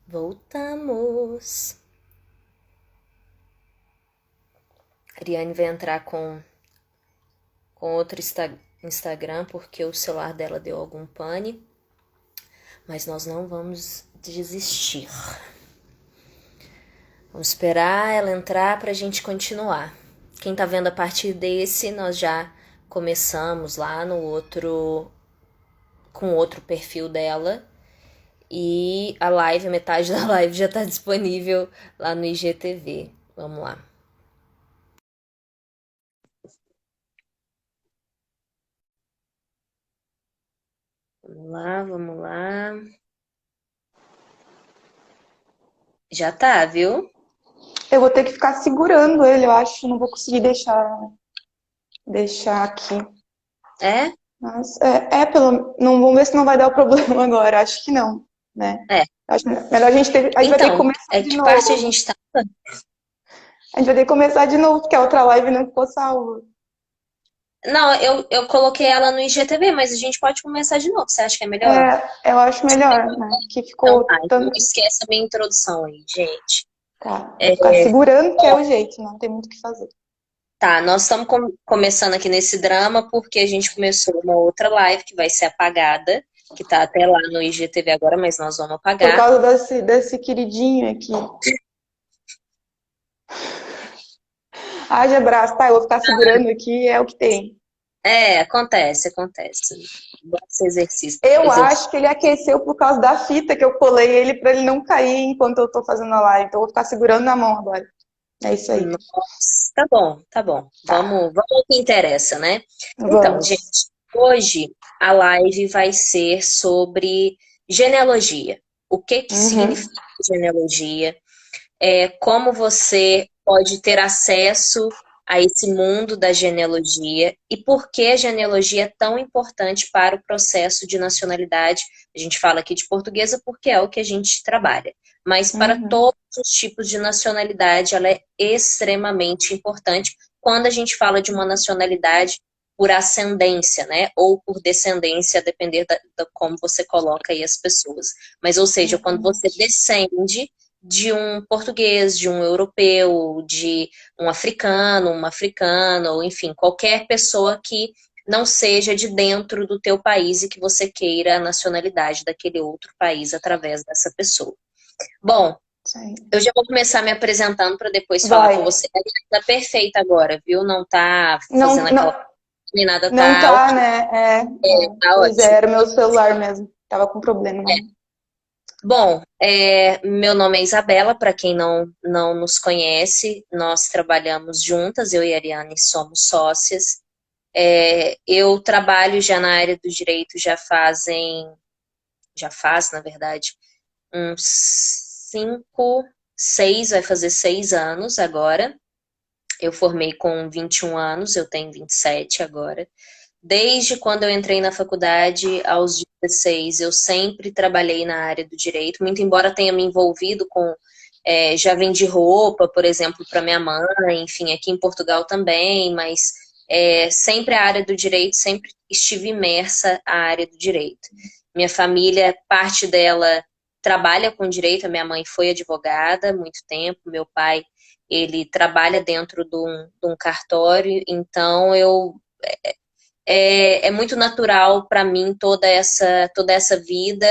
Voltamos. A Ariane vai entrar com outro Instagram porque o celular dela deu algum pane. Mas nós não vamos desistir. Vamos esperar ela entrar pra gente continuar. Quem tá vendo a partir desse, nós já começamos lá no outro, com outro perfil dela. E a live, metade da live já tá disponível lá no IGTV. Vamos lá. Vamos lá, vamos lá. Já tá, viu? Eu vou ter que ficar segurando ele, eu acho. Não vou conseguir deixar aqui. É? Mas não, vamos ver se não vai dar o problema agora. Acho que não, né? É. Acho melhor a gente vai ter que Então, começar de que parte a novo. gente tá? A gente vai ter que começar de novo, porque a outra live não ficou salva. Não, eu coloquei ela no IGTV, mas a gente pode começar de novo. Você acha que é melhor? Eu acho melhor, né? Que Então ficou tá, então não tanto. esqueça a minha introdução aí, gente. Tá, vou ficar segurando, que é o jeito, não tem muito o que fazer. Tá, nós estamos começando aqui nesse drama porque a gente começou uma outra live que vai ser apagada, que tá até lá no IGTV agora, mas nós vamos Por apagar. causa desse queridinho aqui. Haja abraço, tá? Eu vou ficar segurando aqui, é o que tem. É, acontece. Bons exercício. Eu acho que ele aqueceu por causa da fita que eu colei ele para ele não cair enquanto eu tô fazendo a live. Então eu vou ficar segurando na mão agora. É isso aí. Nossa, tá bom, tá bom. Tá, Vamos ao que interessa, né? Então, gente, vamos. hoje a live vai ser sobre genealogia. O que que Uhum, significa genealogia? Como você pode ter acesso a esse mundo da genealogia e por que a genealogia é tão importante para o processo de nacionalidade. A gente fala aqui de portuguesa porque é o que a gente trabalha, mas para uhum, todos os tipos de nacionalidade ela é extremamente importante quando a gente fala de uma nacionalidade por ascendência, né, ou por descendência, a depender da como você coloca aí as pessoas. Mas, ou seja, quando você exatamente. descende de um português, de um europeu, de um africano, uma africana, ou enfim, qualquer pessoa que não seja de dentro do teu país e que você queira a nacionalidade daquele outro país através dessa pessoa. Bom, Isso aí. eu já vou começar me apresentando para depois falar Vai. com você. A gente tá perfeita agora, viu? Não tá fazendo Não, aquela não, nem nada, não tá tá, ok, né? tá Pois é, ótimo. era o meu celular mesmo. Tava com problema. Bom, meu nome é Isabela, para quem não nos conhece, nós trabalhamos juntas, eu e a Ariane somos sócias. Eu trabalho já na área do direito já faz, na verdade, uns 6, vai fazer 6 anos agora. Eu formei com 21 anos, eu tenho 27 agora. Desde quando eu entrei na faculdade, aos 16, eu sempre trabalhei na área do direito, muito embora tenha me envolvido com. Já vendi roupa, por exemplo, para minha mãe, enfim, aqui em Portugal também, mas sempre a área do direito, sempre estive imersa à área do direito. Minha família, parte dela trabalha com direito, a minha mãe foi advogada há muito tempo, meu pai, ele trabalha dentro de um cartório, então é muito natural para mim toda essa vida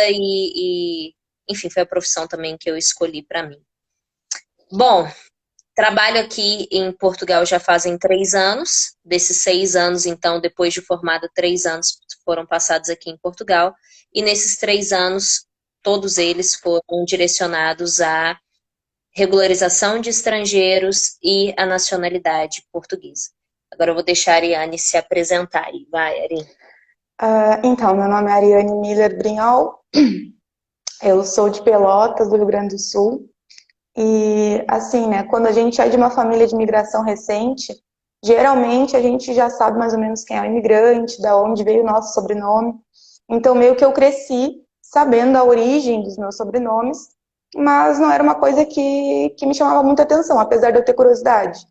enfim, foi a profissão também que eu escolhi para mim. Bom, trabalho aqui em Portugal já fazem 3 anos. Desses 6 anos, então, depois de formada, 3 anos foram passados aqui em Portugal. E nesses 3 anos, todos eles foram direcionados à regularização de estrangeiros e à nacionalidade portuguesa. Agora eu vou deixar a Ariane se apresentar. Vai, Ari. Então, meu nome é Ariane Miller Brinhol. Eu sou de Pelotas, do Rio Grande do Sul. E, assim, né, quando a gente é de uma família de imigração recente, geralmente a gente já sabe mais ou menos quem é o imigrante, da onde veio o nosso sobrenome. Então, meio que eu cresci sabendo a origem dos meus sobrenomes, mas não era uma coisa que me chamava muita atenção, apesar de eu ter curiosidade.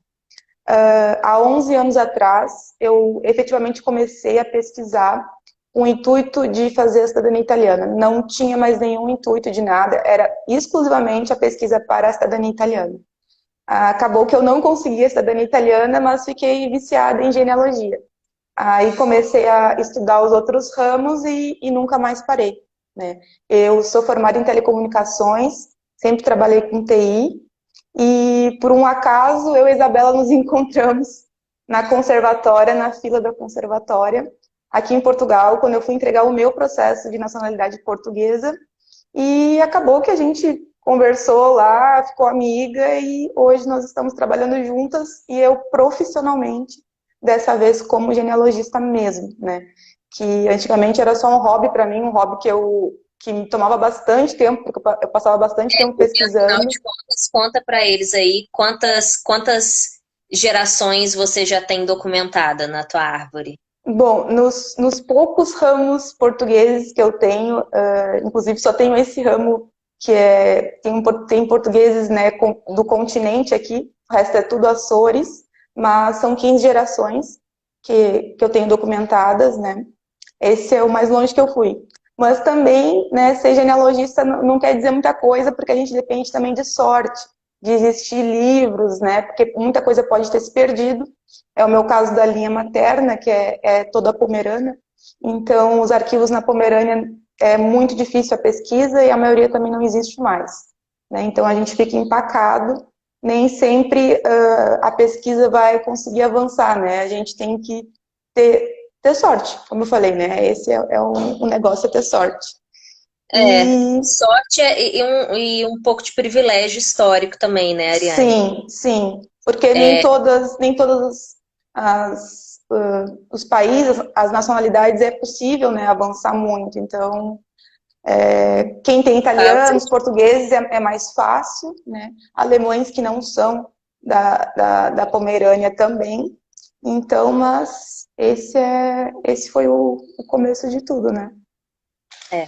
Há 11 anos atrás, eu efetivamente comecei a pesquisar o intuito de fazer a cidadania italiana. Não tinha mais nenhum intuito de nada, era exclusivamente a pesquisa para a cidadania italiana. Acabou que eu não consegui a cidadania italiana, mas fiquei viciada em genealogia. Aí comecei a estudar os outros ramos e nunca mais parei, né? Eu sou formada em telecomunicações, sempre trabalhei com TI, e por um acaso eu e a Isabela nos encontramos na conservatória, na fila da conservatória, aqui em Portugal, quando eu fui entregar o meu processo de nacionalidade portuguesa, e acabou que a gente conversou lá, ficou amiga, e hoje nós estamos trabalhando juntas, e eu profissionalmente, dessa vez como genealogista mesmo, né? Que antigamente era só um hobby para mim, um hobby que me tomava bastante tempo, porque eu passava bastante tempo Afinal pesquisando. de contas, conta para eles aí quantas gerações você já tem documentada na tua árvore. Bom, nos poucos ramos portugueses que eu tenho, inclusive só tenho esse ramo que tem portugueses, né, do continente aqui, o resto é tudo Açores, mas são 15 gerações que eu tenho documentadas, né? Esse é o mais longe que eu fui. Mas também, né, ser genealogista não quer dizer muita coisa, porque a gente depende também de sorte, de existir livros, né? Porque muita coisa pode ter se perdido. É o meu caso da linha materna, que é toda pomerana. Então, os arquivos na Pomerânia é muito difícil a pesquisa e a maioria também não existe mais, né? Então, a gente fica empacado. Nem sempre a pesquisa vai conseguir avançar, né? A gente tem que ter sorte, como eu falei, né? Esse é um negócio, é ter sorte. E Sorte e um pouco de privilégio histórico também, né, Ariane? sim, sim, porque nem todas os países, as nacionalidades é possível, né, avançar muito. Então, quem tem italianos, portugueses é mais fácil, né? Alemães que não são da Pomerânia também. Então, mas esse foi o começo de tudo, né? É.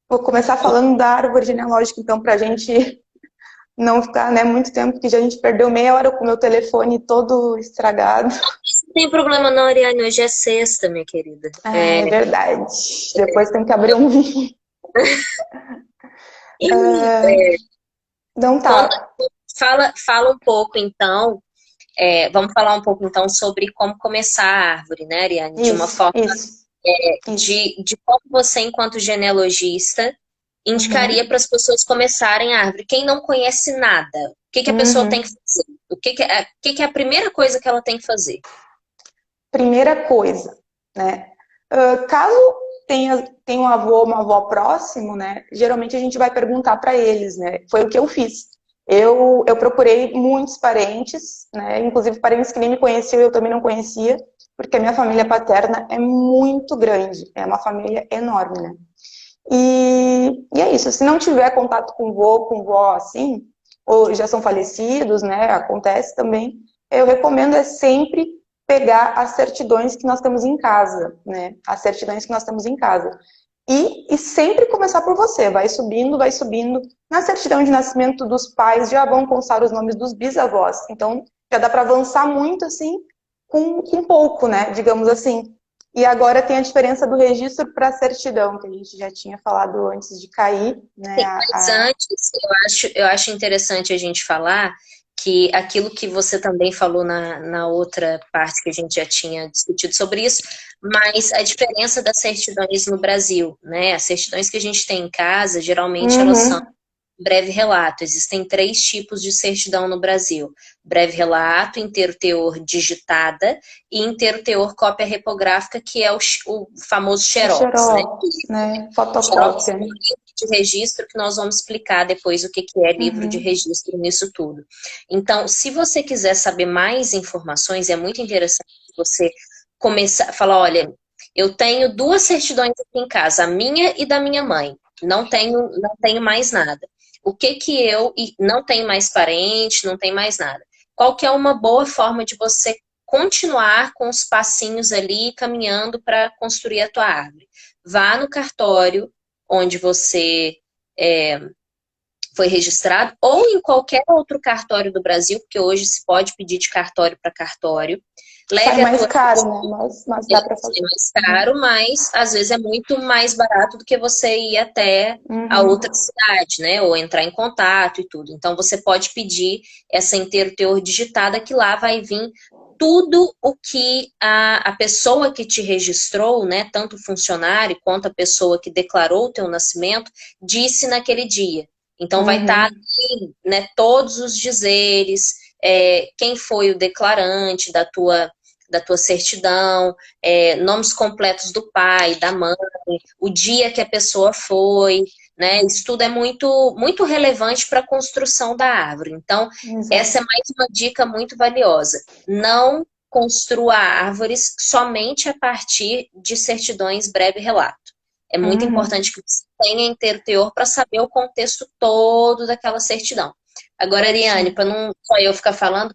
Vou começar falando da árvore genealógica, então, para a gente não ficar, né, muito tempo, que já a gente perdeu meia hora com o meu telefone todo estragado. Não tem problema não, Ariane, hoje é sexta, minha querida. Ah, é verdade. Depois tem que abrir um vinho. Não Conta, tá. fala um pouco, então, vamos falar um pouco, então, sobre como começar a árvore, né, Ariane? De uma Isso, forma isso, isso. de como você, enquanto genealogista, indicaria Uhum, para as pessoas começarem a árvore. Quem não conhece nada, o que que a pessoa tem que uhum. fazer? O que que é a primeira coisa que ela tem que fazer? Primeira coisa, né? Caso tenha um avô ou uma avó próximo, né? Geralmente a gente vai perguntar para eles, né? Foi o que eu fiz. Eu procurei muitos parentes, né? Inclusive parentes que nem me conheciam, eu também não conhecia, porque a minha família paterna é muito grande, é uma família enorme, né? E é isso. Se não tiver contato com vô, com vó, assim, ou já são falecidos, né? Acontece também. Eu recomendo sempre pegar as certidões que nós temos em casa, né? As certidões que nós temos em casa. E sempre começar por você. Vai subindo, vai subindo. Na certidão de nascimento dos pais já vão constar os nomes dos bisavós. Então, já dá para avançar muito, assim, com pouco, né? Digamos assim. E agora tem a diferença do registro para a certidão, que a gente já tinha falado antes de cair, né? Mas antes, eu acho interessante a gente falar que aquilo que você também falou na outra parte que a gente já tinha discutido sobre isso, mas a diferença das certidões no Brasil, né? As certidões que a gente tem em casa, geralmente elas são Uhum, breve relato. Existem três tipos de certidão no Brasil: breve relato, inteiro teor digitada e inteiro teor cópia repográfica, que é o famoso o xerox, né? xerox, né? Xerox Fotocópia. é um livro de registro que nós vamos explicar depois o que que é livro de Uhum, registro nisso tudo. Então, se você quiser saber mais informações, é muito interessante você começar a falar, olha, eu tenho duas certidões aqui em casa, a minha e da minha mãe. Não tenho mais nada. O que que e não tenho mais parente, não tenho mais nada. Qual que é uma boa forma de você continuar com os passinhos ali, caminhando para construir a tua árvore? Vá no cartório onde você é, foi registrado, ou em qualquer outro cartório do Brasil, porque hoje se pode pedir de cartório para cartório. Sai leve a mais tua caro, né? Mas dá para é fazer. mais caro, mas às vezes é muito mais barato do que você ir até a outra Uhum. cidade, né? Ou entrar em contato e tudo. Então você pode pedir essa inteiro teor digitada que lá vai vir tudo o que a pessoa que te registrou, né? Tanto o funcionário quanto a pessoa que declarou o teu nascimento, disse naquele dia. Então vai estar Uhum. ali, né, todos os dizeres, quem foi o declarante da tua certidão, nomes completos do pai, da mãe, o dia que a pessoa foi, né? Isso tudo é muito, muito relevante para a construção da árvore. Então, essa é Exato. mais uma dica muito valiosa. Não construa árvores somente a partir de certidões breve relato. É muito Uhum. importante que você tenha inteiro teor para saber o contexto todo daquela certidão. Agora, Ariane, Sim. para não só eu ficar falando,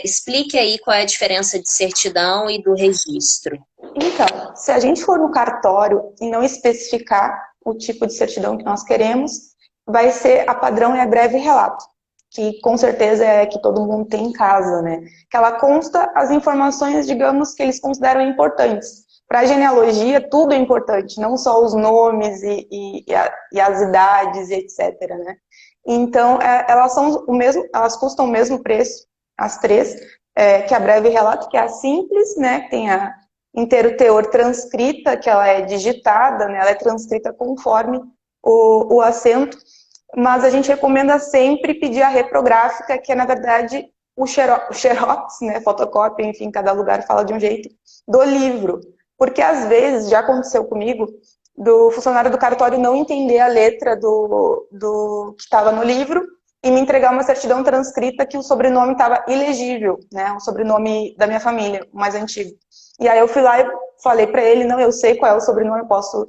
explique aí qual é a diferença de certidão e do registro. Então, se a gente for no cartório e não especificar o tipo de certidão que nós queremos, vai ser a padrão e a breve relato, que com certeza é que todo mundo tem em casa, né? Que ela consta as informações, digamos, que eles consideram importantes. Para a genealogia, tudo é importante, não só os nomes e as idades, etc, né? Então, elas são o mesmo, elas custam o mesmo preço, as três, que a breve relato, que é a simples, né? Que tem a inteiro teor transcrita, que ela é digitada, né? Ela é transcrita conforme o acento, mas a gente recomenda sempre pedir a reprográfica, que é, na verdade, o xerox, né? Fotocópia, enfim, cada lugar fala de um jeito, do livro. Porque, às vezes, já aconteceu comigo, do funcionário do cartório não entender a letra do que estava no livro e me entregar uma certidão transcrita que o sobrenome estava ilegível, né? O sobrenome da minha família, o mais antigo. E aí eu fui lá e falei para ele, não, eu sei qual é o sobrenome, eu posso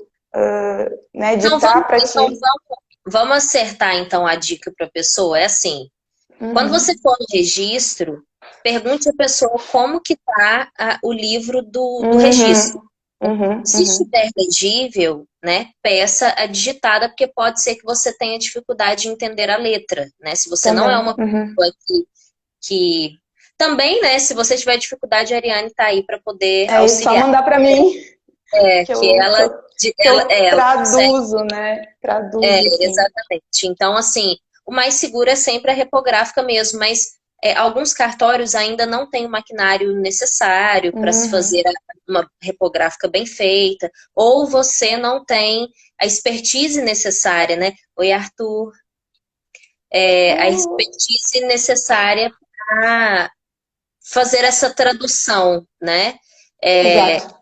né, Então ditar para ti. vamos acertar então a dica para a pessoa. É assim, quando você Uhum, for no registro, pergunte à pessoa como que está o livro do registro. uhum, uhum, Se uhum. estiver legível, né, peça a digitada, porque pode ser que você tenha dificuldade de entender a letra, né? Se você não é Também. uma Uhum. pessoa que... Também, né, se você tiver dificuldade, a Ariane está aí para poder É isso, só auxiliar. mandar para mim que Que eu, que ela, eu, que eu ela consegue. traduzo, né? Traduzo, assim. Exatamente. Então, assim, o mais seguro é sempre a repográfica mesmo, mas alguns cartórios ainda não têm o maquinário necessário para se fazer Uhum. uma repográfica bem feita, ou você não tem a expertise necessária, né? Oi, Arthur. A expertise necessária para fazer essa tradução, né? É Exato.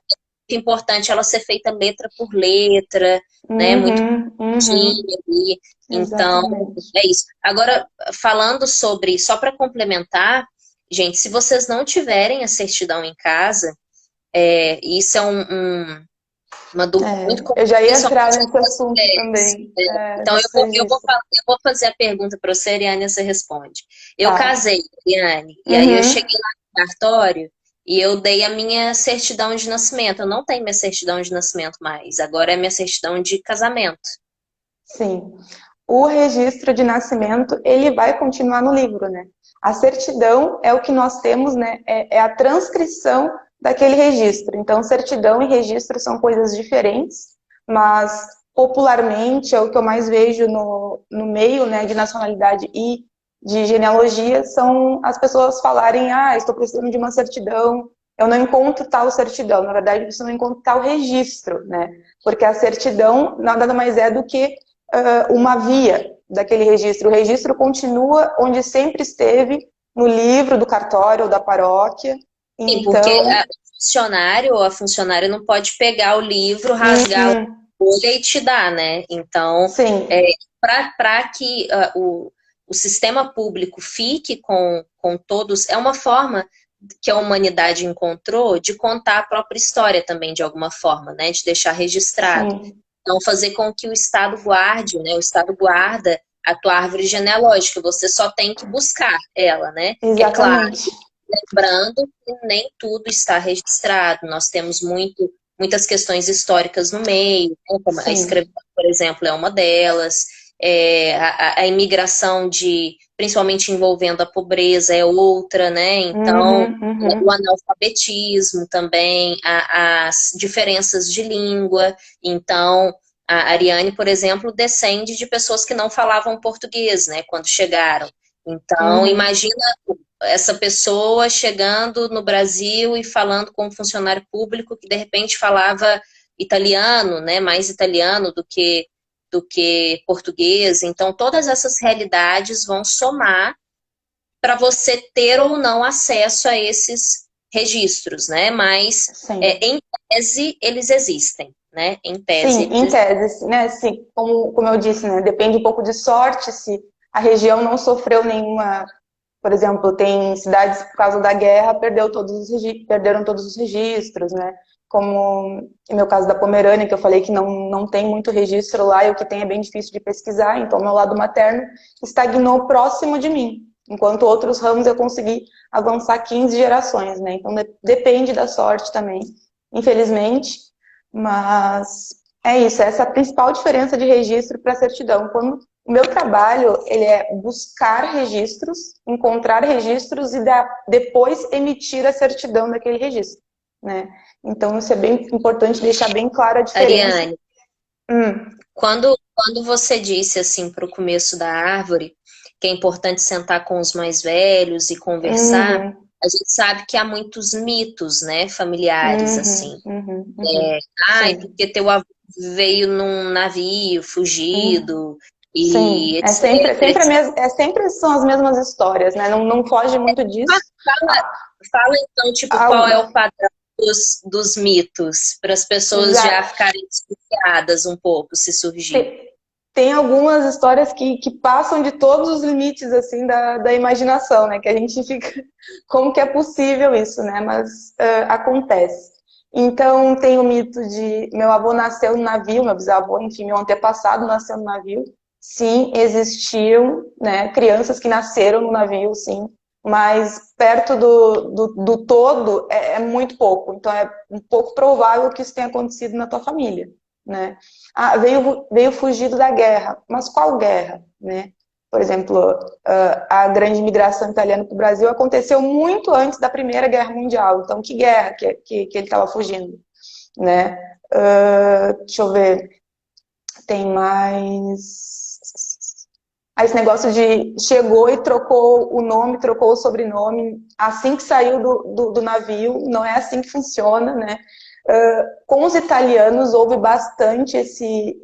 importante ela ser feita letra por letra, né? Muito Uhum, uhum. ali. Então, Exatamente. é isso. Agora, falando sobre, só para complementar, gente, se vocês não tiverem a certidão em casa, isso é uma dúvida muito comum, Eu já ia entrar principalmente nesse com as assunto mulheres. também, Então, desse registro. eu vou fazer a pergunta para você, Ariane, e você responde. Eu Tá. casei, Ariane, e aí eu Uhum. cheguei lá no cartório e eu dei a minha certidão de nascimento. Eu não tenho minha certidão de nascimento mais, agora é minha certidão de casamento. Sim. O registro de nascimento, ele vai continuar no livro, né? A certidão é o que nós temos, né? É a transcrição daquele registro. Então, certidão e registro são coisas diferentes, mas popularmente é o que eu mais vejo no meio, né, de nacionalidade e de genealogia, são as pessoas falarem, estou precisando de uma certidão, eu não encontro tal certidão. Na verdade, você não encontra tal registro, né? Porque a certidão nada mais é do que uma via daquele registro. O registro continua onde sempre esteve, no livro do cartório ou da paróquia. Sim, porque Então, o funcionário ou a funcionária não pode pegar o livro, rasgar a uhum, folha e te dar, né? Então, sim, para que o sistema público fique com todos, é uma forma que a humanidade encontrou de contar a própria história também, de alguma forma, né? De deixar registrado. sim, Então, fazer com que o Estado guarde, né? O Estado guarda a tua árvore genealógica, você só tem que buscar ela, né? É claro, exatamente. lembrando que nem tudo está registrado, nós temos muitas questões históricas no meio, né? Como a Sim, escravidão, por exemplo, é uma delas. a imigração principalmente envolvendo a pobreza é outra, né? Então, o analfabetismo também, as diferenças de língua. Então, a Ariane, por exemplo, descende de pessoas que não falavam português, né, quando chegaram. Então, imagina essa pessoa chegando no Brasil e falando com um funcionário público que de repente falava italiano, né, mais italiano do que português. Então, todas essas realidades vão somar para você ter ou não acesso a esses registros, né? Mas, Sim. em tese, eles existem, né? Em tese, Sim, eles em existem. tese, né? Sim, como eu disse, né? Depende um pouco de sorte se a região não sofreu nenhuma. Por exemplo, tem cidades por causa da guerra perderam todos os registros, né? Como no meu caso da Pomerânia, que eu falei que não tem muito registro lá e o que tem é bem difícil de pesquisar, então meu lado materno estagnou próximo de mim, enquanto outros ramos eu consegui avançar 15 gerações, né? Então depende da sorte também, infelizmente, mas é isso, essa é a principal diferença de registro para certidão. Quando o meu trabalho, ele é buscar registros, encontrar registros e depois emitir a certidão daquele registro, né? Então, isso é bem importante deixar bem clara a diferença. Ariane, quando você disse assim para o começo da árvore que é importante sentar com os mais velhos e conversar, a gente sabe que há muitos mitos, né, familiares assim. Ai, Sim. porque teu avô veio num navio fugido Sim, e é etc, sempre, etc. sempre são as mesmas histórias, né? Não foge muito disso. Fala então, tipo, qual é o padrão dos mitos, para as pessoas já Exato. ficarem desconfiadas um pouco se surgir. Tem algumas histórias que passam de todos os limites, assim, da imaginação, né? Que a gente fica, como que é possível isso, né? Mas acontece. Então, tem o mito de meu avô nasceu no navio, meu bisavô, enfim, meu antepassado nasceu no navio. Sim, existiam, né, crianças que nasceram no navio, sim, mas perto do todo é muito pouco. Então, é um pouco provável que isso tenha acontecido na tua família, né? Ah, veio fugido da guerra, mas qual guerra, né? Por exemplo, a grande migração italiana para o Brasil aconteceu muito antes da Primeira Guerra Mundial. Então, que guerra que ele estava fugindo, né? Deixa eu ver, tem mais. Esse negócio de chegou e trocou o nome, trocou o sobrenome, assim que saiu do navio, não é assim que funciona, né? Com os italianos houve bastante esse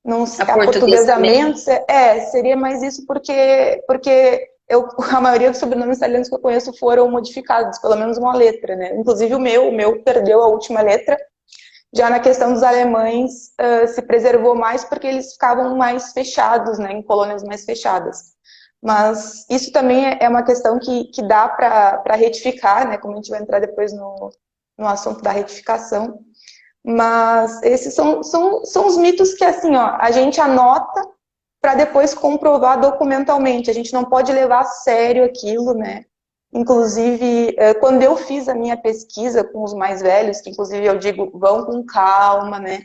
não, Aportuguesamento. aportuguesamento, seria mais isso porque a maioria dos sobrenomes italianos que eu conheço foram modificados, pelo menos uma letra, né? Inclusive o meu perdeu a última letra. Já na questão dos alemães, se preservou mais porque eles ficavam mais fechados, né, em colônias mais fechadas. Mas isso também é uma questão que dá para retificar, né, como a gente vai entrar depois no assunto da retificação. Mas esses são os mitos que, assim, ó, a gente anota para depois comprovar documentalmente. A gente não pode levar a sério aquilo, né? Inclusive, quando eu fiz a minha pesquisa com os mais velhos, que inclusive eu digo, vão com calma, né?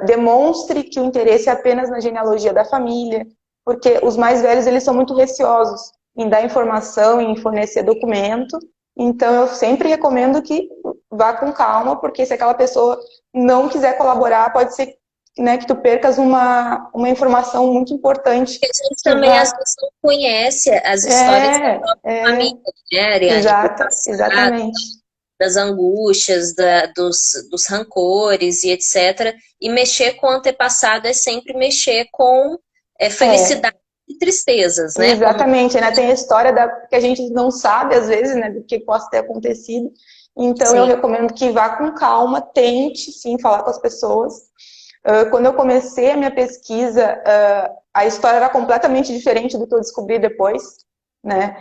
Demonstre que o interesse é apenas na genealogia da família, porque os mais velhos, eles são muito receosos em dar informação, em fornecer documento. Então, eu sempre recomendo que vá com calma, porque se aquela pessoa não quiser colaborar, pode ser, né, que tu percas uma informação muito importante Porque a gente que também, às vai... vezes, não conhece as histórias da própria família, né, Ariane? Do passado, Exatamente. das angústias, dos rancores e etc. E mexer com o antepassado é sempre mexer com felicidade e tristezas, né? Como Exatamente, né? Tem a história que a gente não sabe, às vezes, né, do que possa ter acontecido. Então, eu sim, recomendo que vá com calma, tente, sim, falar com as pessoas. Quando eu comecei a minha pesquisa, a história era completamente diferente do que eu descobri depois, né?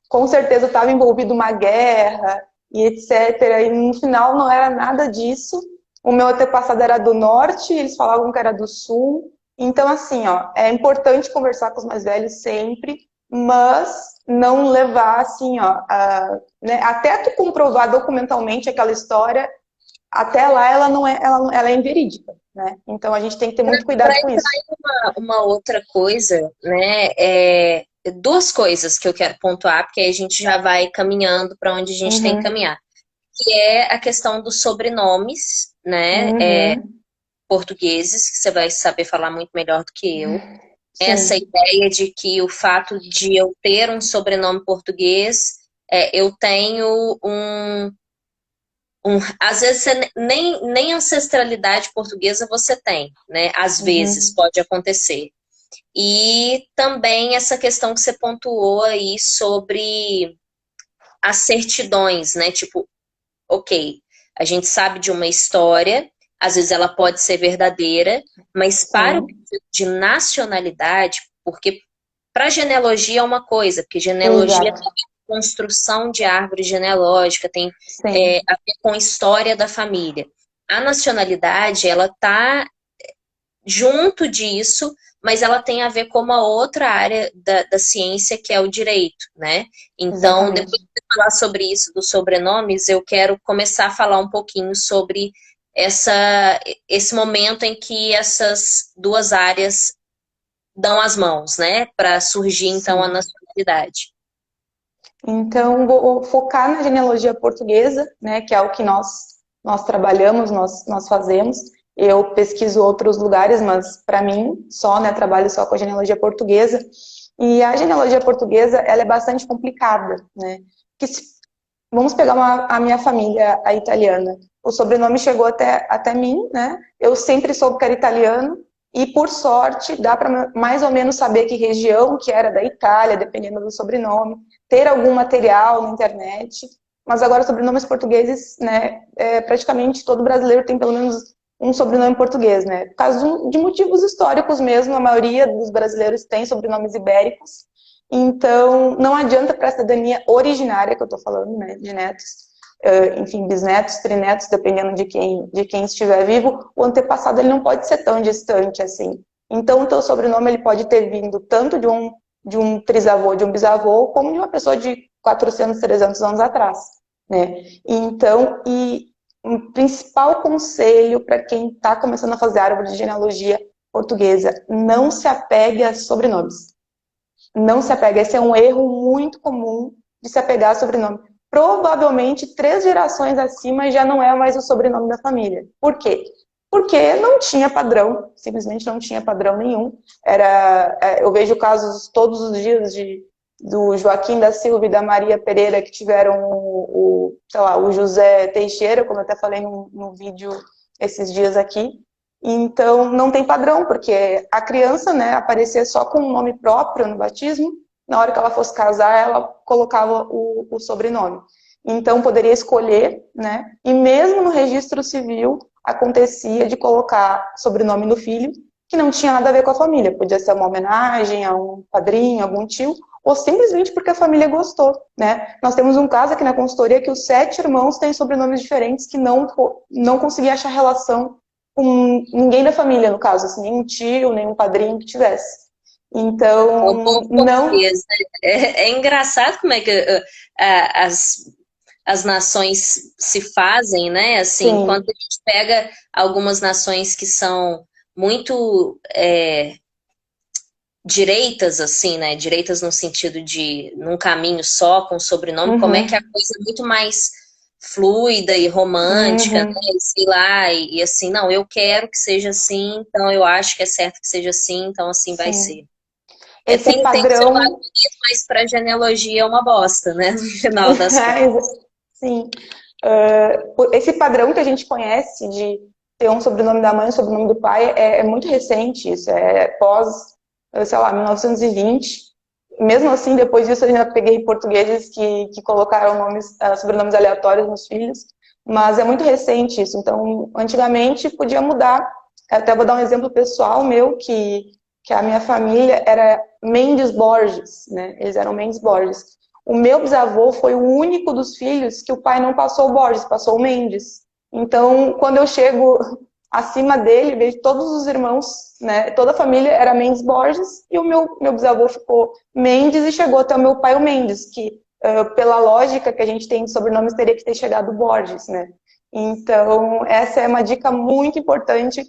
Com certeza estava envolvido uma guerra e etc. E no final não era nada disso. O meu antepassado era do norte, eles falavam que era do sul. Então, assim, ó, é importante conversar com os mais velhos sempre, mas não levar, assim, ó, né, até tu comprovar documentalmente aquela história, até lá ela não é, ela é inverídica, né? Então a gente tem que ter muito Para cuidado com entrar isso. em uma outra coisa, né? Duas coisas que eu quero pontuar, porque aí a gente já vai caminhando para onde a gente tem que Uhum, caminhar. Que é a questão dos sobrenomes, né? uhum, Portugueses, que você vai saber falar muito melhor do que eu. Essa sim, ideia de que o fato de eu ter um sobrenome português, eu tenho às vezes nem ancestralidade portuguesa você tem, né? Às vezes uhum, pode acontecer. E também essa questão que você pontuou aí sobre as certidões, né? Tipo, ok, a gente sabe de uma história, às vezes ela pode ser verdadeira, mas para o sim, quesito de nacionalidade, porque para genealogia é uma coisa, porque genealogia exato, tem construção de árvore genealógica, tem sim, a ver com a história da família. A nacionalidade, ela está junto disso, mas ela tem a ver com uma outra área da ciência, que é o direito, né? Então, depois exatamente. de falar sobre isso, dos sobrenomes, eu quero começar a falar um pouquinho sobre esse momento em que essas duas áreas dão as mãos, né? Para surgir, então, a Sim. nacionalidade. Então, vou focar na genealogia portuguesa, né, que é o que nós trabalhamos, nós fazemos. Eu pesquiso outros lugares, mas para mim, só, né, trabalho só com a genealogia portuguesa. E a genealogia portuguesa, ela é bastante complicada, né? Que vamos pegar a minha família, a italiana. O sobrenome chegou até mim, né? Eu sempre soube que era italiano, e por sorte dá para mais ou menos saber que região que era da Itália, dependendo do sobrenome, ter algum material na internet. Mas agora sobrenomes portugueses, né? Praticamente todo brasileiro tem pelo menos um sobrenome português, né? Por causa de motivos históricos mesmo, a maioria dos brasileiros tem sobrenomes ibéricos. Então, não adianta para a cidadania originária que eu estou falando, né, de netos, enfim, bisnetos, trinetos, dependendo de quem estiver vivo, o antepassado ele não pode ser tão distante assim. Então, o teu sobrenome ele pode ter vindo tanto de um trisavô, de um bisavô, como de uma pessoa de 400, 300 anos atrás, né? Então, o principal conselho para quem está começando a fazer árvore de genealogia portuguesa, não se apegue a sobrenomes. Não se apega. Esse é um erro muito comum de se apegar a sobrenome. Provavelmente, 3 gerações acima já não é mais o sobrenome da família. Por quê? Porque não tinha padrão, simplesmente não tinha padrão nenhum. Eu vejo casos todos os dias do Joaquim da Silva e da Maria Pereira que tiveram sei lá, o José Teixeira, como eu até falei no vídeo esses dias aqui. Então, não tem padrão, porque a criança, né, aparecia só com o nome próprio no batismo, na hora que ela fosse casar, ela colocava o sobrenome. Então, poderia escolher, né, e mesmo no registro civil, acontecia de colocar sobrenome no filho, que não tinha nada a ver com a família, podia ser uma homenagem a um padrinho, algum tio, ou simplesmente porque a família gostou, né? Nós temos um caso aqui na consultoria que os 7 irmãos têm sobrenomes diferentes que não conseguia achar relação com ninguém da família, no caso, assim, nenhum tio, nenhum padrinho que tivesse. É o Então, povo não. português, né? É engraçado como é que as, as nações se fazem, né? Assim, quando Sim. a gente pega algumas nações que são muito direitas, assim, né? Direitas no sentido de num caminho só, com sobrenome, como é que a Uhum. coisa é muito mais fluida e romântica, né? Uhum. E sei lá, e assim, não, eu quero que seja assim, então eu acho que é certo que seja assim, então assim vai ser. Sim. Esse Tem o seu lado padrão. bonito, mas para genealogia é uma bosta, né? No final das contas. Sim. Esse padrão que a gente conhece de ter um sobrenome da mãe e um sobrenome do pai é muito recente, isso é pós, sei lá, 1920. Mesmo assim, depois disso, eu ainda peguei portugueses que colocaram sobrenomes aleatórios nos filhos, mas é muito recente isso. Então, antigamente podia mudar. Eu até vou dar um exemplo pessoal meu, que a minha família era Mendes Borges, né? Eles eram Mendes Borges. O meu bisavô foi o único dos filhos que o pai não passou o Borges, passou o Mendes. Então, quando eu chego acima dele, vejo todos os irmãos, né? Toda a família era Mendes Borges e o meu bisavô ficou Mendes e chegou até o meu pai o Mendes, que pela lógica que a gente tem de sobrenomes teria que ter chegado Borges, né? Então, essa é uma dica muito importante.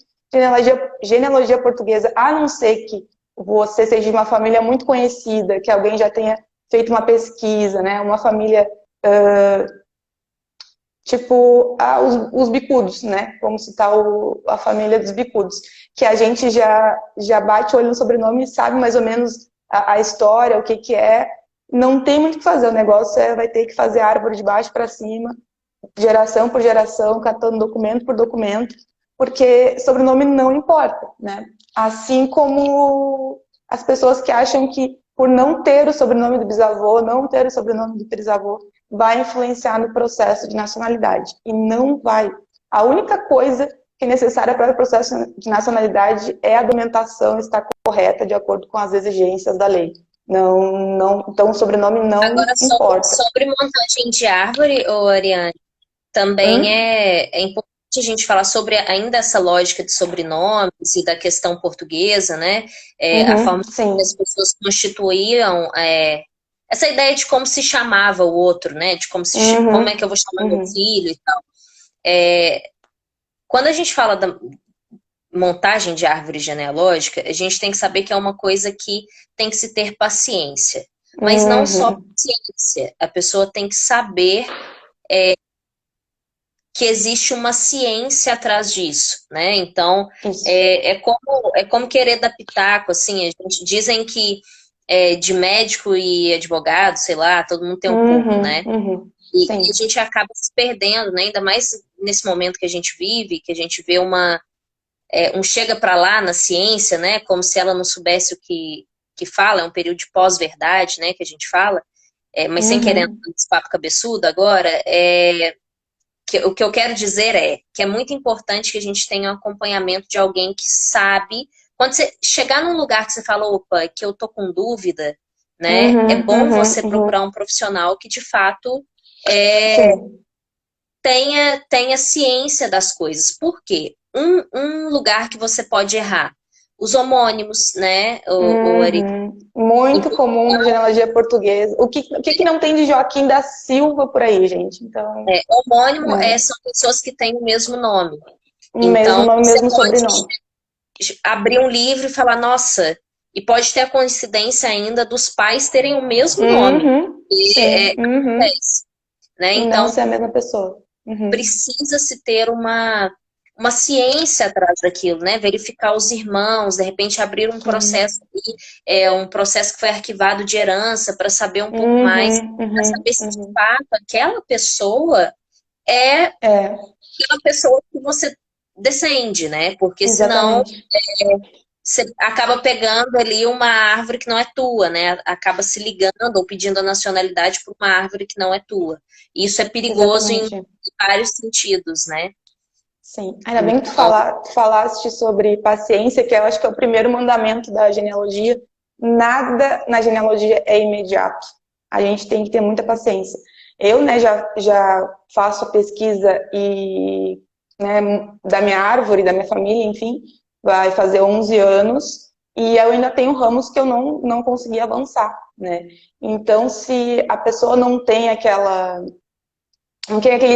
Genealogia portuguesa, a não ser que você seja de uma família muito conhecida, que alguém já tenha feito uma pesquisa, né? Uma família tipo os bicudos, né? Vamos citar a família dos bicudos, que a gente já bate o olho no sobrenome e sabe mais ou menos a história, o que que é. Não tem muito o que fazer, o negócio vai ter que fazer árvore de baixo para cima, geração por geração, catando documento por documento, porque sobrenome não importa, né? Assim como as pessoas que acham que por não ter o sobrenome do bisavô, não ter o sobrenome do trisavô, vai influenciar no processo de nacionalidade. E não vai. A única coisa que é necessária para o processo de nacionalidade é a documentação estar correta de acordo com as exigências da lei. Então o sobrenome não Agora, importa. sobre montagem de árvore, ô Ariane, também Hum? é importante a gente falar sobre ainda essa lógica de sobrenomes e da questão portuguesa, né? A Uhum, forma que as sim. pessoas constituíam essa ideia de como se chamava o outro, né? De como é Uhum, que eu vou chamar meu uhum. filho e tal. Quando a gente fala da montagem de árvore genealógica, a gente tem que saber que é uma coisa que tem que se ter paciência. Mas não só Uhum. paciência, a pessoa tem que saber que existe uma ciência atrás disso, né? Então, Isso. é como querer dar pitaco, assim, a gente dizem que de médico e advogado, sei lá, todo mundo tem um pouco, Uhum, né? uhum. E a Sim. gente acaba se perdendo, né? Ainda mais nesse momento que a gente vive, que a gente vê um chega para lá na ciência, né? Como se ela não soubesse que fala, é um período de pós-verdade, né? Que a gente fala, mas sem querer Uhum. entrar nesse papo cabeçudo agora, o que eu quero dizer é que é muito importante que a gente tenha um acompanhamento de alguém que sabe. Quando você chegar num lugar que você fala, opa, que eu tô com dúvida, né? É Uhum, bom uhum, você procurar uhum. um profissional que de fato é, Sim. tenha ciência das coisas. Por quê? Um lugar que você pode errar. Os homônimos, né? Ari? Uhum. Muito Então, comum na genealogia portuguesa. O que não tem de Joaquim da Silva por aí, gente? Então, homônimo né? são pessoas que têm o mesmo nome. O mesmo Então, nome, você mesmo pode sobrenome. abrir um livro e falar, nossa, e pode ter a coincidência ainda dos pais terem o mesmo nome. Uhum. E Sim. Uhum. acontece, né? E não Então, ser a mesma pessoa. Uhum. precisa-se ter uma ciência atrás daquilo, né? Verificar os irmãos, de repente abrir um Sim. processo ali, um processo que foi arquivado de herança para saber um pouco mais, Uhum. para Uhum. saber se de Uhum. fato aquela pessoa é É, aquela pessoa que você descende, né? Porque senão exatamente. você acaba pegando ali uma árvore que não é tua, né? Acaba se ligando ou pedindo a nacionalidade por uma árvore que não é tua. E isso é perigoso em Exatamente. vários sentidos, né? Sim. Ainda bem que tu Então, falaste sobre paciência, que eu acho que é o primeiro mandamento da genealogia. Nada na genealogia é imediato. A gente tem que ter muita paciência. Eu, né, já faço a pesquisa né, da minha árvore, da minha família, enfim, vai fazer 11 anos, e eu ainda tenho ramos que eu não consegui avançar, né? Então, se a pessoa não tem aquele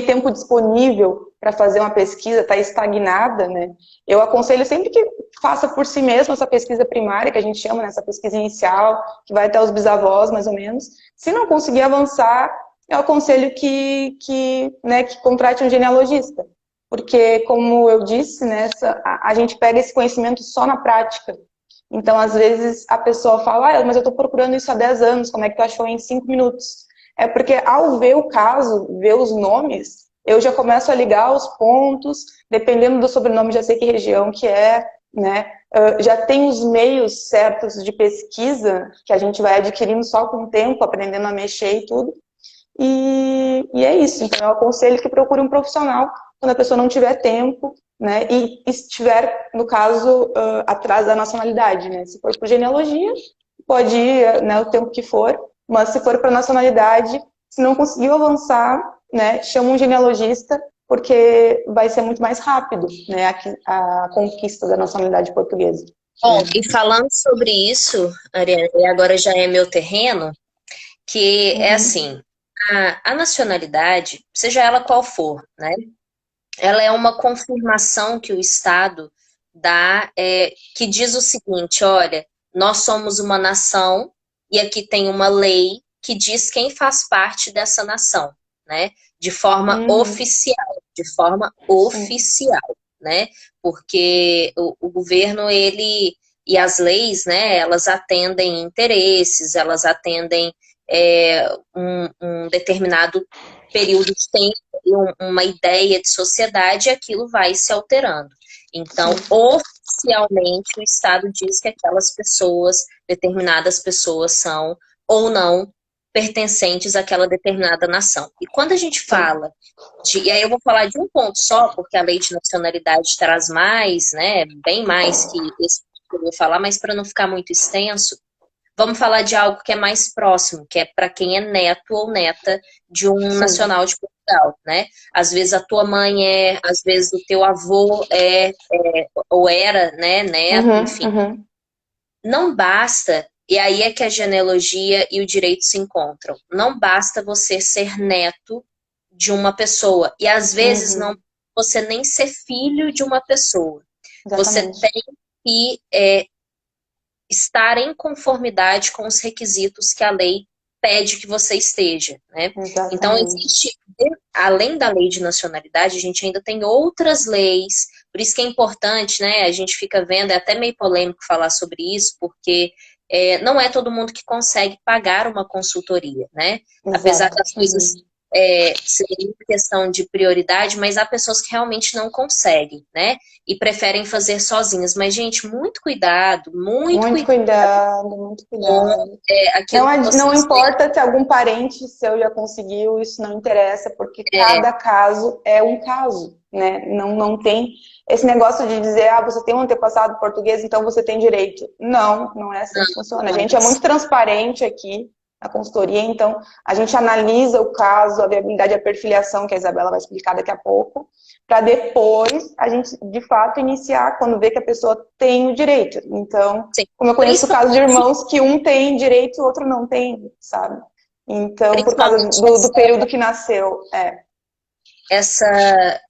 tempo disponível para fazer uma pesquisa, está estagnada, né? Eu aconselho sempre que faça por si mesmo essa pesquisa primária, que a gente chama, né, essa pesquisa inicial, que vai até os bisavós, mais ou menos. Se não conseguir avançar, eu aconselho que contrate um genealogista. Porque, como eu disse, né, a gente pega esse conhecimento só na prática. Então, às vezes, a pessoa fala, mas eu estou procurando isso há 10 anos, como é que tu achou em 5 minutos? É porque, ao ver o caso, ver os nomes, eu já começo a ligar os pontos, dependendo do sobrenome, já sei que região que é, né? Já tem os meios certos de pesquisa, que a gente vai adquirindo só com o tempo, aprendendo a mexer e tudo. E é isso. Então, eu aconselho que procure um profissional quando a pessoa não tiver tempo, né? E estiver, no caso, atrás da nacionalidade, né? Se for por genealogia, pode ir, né, o tempo que for, mas se for para nacionalidade, se não conseguiu avançar, né, chama um genealogista, porque vai ser muito mais rápido, né, a conquista da nacionalidade portuguesa. bom, e falando sobre isso, Ariane, e agora já é meu terreno, que é Uhum, assim, a nacionalidade, seja ela qual for, né? ela é uma confirmação que o Estado dá, que diz o seguinte: olha, nós somos uma nação e aqui tem uma lei que diz quem faz parte dessa nação, né? De forma Uhum. oficial, de forma Sim. oficial, né? Porque o governo, ele e as leis, né? Elas atendem interesses, elas atendem um determinado período de tempo, uma ideia de sociedade, e aquilo vai se alterando. Então, Sim. oficialmente, o Estado diz que aquelas pessoas, determinadas pessoas, são ou não pertencentes àquela determinada nação. E quando a gente Sim. fala e aí eu vou falar de um ponto só, porque a lei de nacionalidade traz mais, né, bem mais que esse que eu vou falar, mas para não ficar muito extenso, vamos falar de algo que é mais próximo, que é para quem é neto ou neta de um Sim. nacional de Portugal, né? Às vezes a tua mãe às vezes o teu avô ou era, né, neto, Uhum. enfim. Uhum. Não basta, e aí é que a genealogia e o direito se encontram. Não basta você ser neto de uma pessoa, e às vezes não Uhum. você nem ser filho de uma pessoa. Você Exatamente. tem que estar em conformidade com os requisitos que a lei pede que você esteja, né? Então, Exatamente. existe, além da lei de nacionalidade, a gente ainda tem outras leis, por isso que é importante, né? A gente fica vendo, é até meio polêmico falar sobre isso, porque não é todo mundo que consegue pagar uma consultoria, né? Apesar Exato. das coisas Uhum. serem questão de prioridade, mas há pessoas que realmente não conseguem, né? E preferem fazer sozinhas. Mas, gente, muito Muito cuidado cuidado, muito com cuidado. Não, aquilo que não vocês veem. importa se algum parente seu já conseguiu, isso não interessa, porque É, cada caso é um caso, né? Não, não tem esse negócio de dizer, ah, você tem um antepassado português, então você tem direito. Não, não é assim não, que funciona. A não é gente é assim. muito transparente aqui na consultoria, então a gente analisa o caso, a viabilidade, a perfiliação, que a Isabela vai explicar daqui a pouco, para depois a gente, de fato, iniciar quando vê que a pessoa tem o direito. Então, Sim. como eu conheço casos de Principalmente, irmãos que um tem direito e o outro não tem, sabe? Então, por causa principalmente do período que nasceu. É. essa,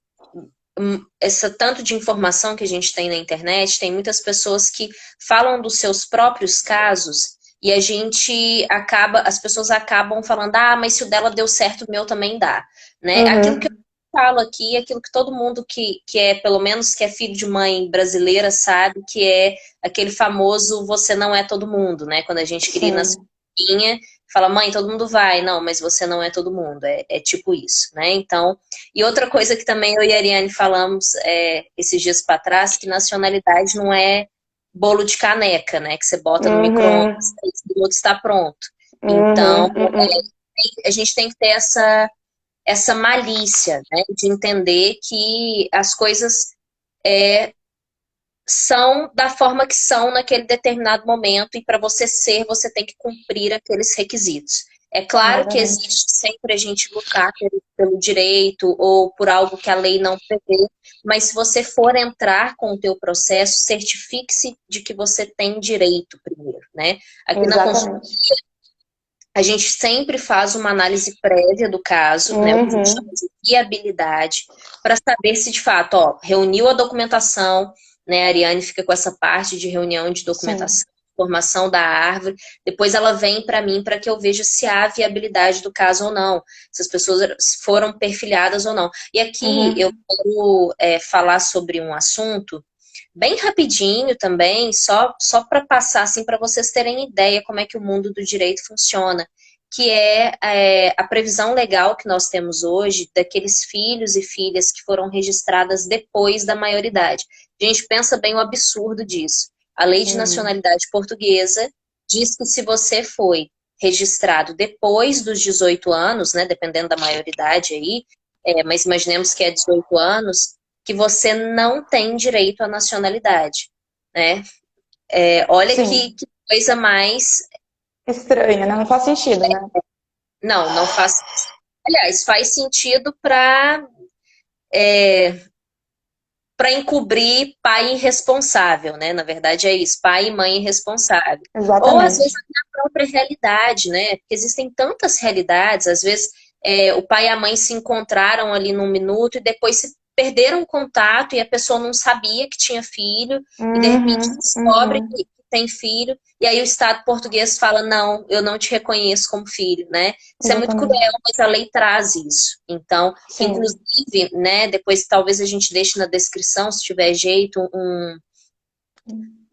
essa tanto de informação que a gente tem na internet, tem muitas pessoas que falam dos seus próprios casos e a gente acaba, as pessoas acabam falando, ah, mas se o dela deu certo, o meu também dá, né? Aquilo que eu Uhum. falo aqui, aquilo que todo mundo que é, pelo menos que é filho de mãe brasileira sabe, que é aquele famoso você não é todo mundo, né? Quando a gente queria ir na Sim. escolinha, fala, mãe, todo mundo vai. Não, mas você não é todo mundo. É tipo isso, né? Então, e outra coisa que também eu e a Ariane falamos esses dias para trás, que nacionalidade não é bolo de caneca, né? Que você bota no micro-ondas, Uhum. 3 minutos está pronto. Então, Uhum. Uhum. a gente tem que ter essa malícia, né? De entender que as coisas são da forma que são naquele determinado momento e para você ser, você tem que cumprir aqueles requisitos. É claro que Exatamente. existe sempre a gente lutar pelo direito ou por algo que a lei não prevê, mas se você for entrar com o teu processo, certifique-se de que você tem direito primeiro, né? Aqui na consulta, Exatamente. a gente sempre faz uma análise prévia do caso, né, o que a gente chama Uhum. de viabilidade, para saber se de fato, ó, reuniu a documentação, né, a Ariane fica com essa parte de reunião de Sim. documentação, formação da árvore, depois ela vem para mim para que eu veja se há viabilidade do caso ou não, se as pessoas foram perfilhadas ou não. E aqui eu Uhum. quero falar sobre um assunto bem rapidinho também, só para passar assim para vocês terem ideia como é que o mundo do direito funciona, que a previsão legal que nós temos hoje daqueles filhos e filhas que foram registradas depois da maioridade. A gente pensa bem o absurdo disso. A Lei de Uhum. Nacionalidade Portuguesa diz que se você foi registrado depois dos 18 anos, né, dependendo da maioridade aí, mas imaginemos que é 18 anos, que você não tem direito à nacionalidade, né? Olha que, Sim. que coisa mais... Estranho, né? Não faz sentido, né? Não faz... Aliás, faz sentido para encobrir pai irresponsável, né? Na verdade é isso, pai e mãe irresponsável. Ou às vezes Exatamente. na própria realidade, né? Porque existem tantas realidades, às vezes o pai e a mãe se encontraram ali num minuto e depois se perderam contato e a pessoa não sabia que tinha filho, e de repente Uhum, descobre uhum. que tem filho, e aí o Estado português fala, não, eu não te reconheço como filho, né? Isso é muito cruel, Exatamente. mas a lei traz isso. Então, Sim. inclusive, né, depois talvez a gente deixe na descrição, se tiver jeito, um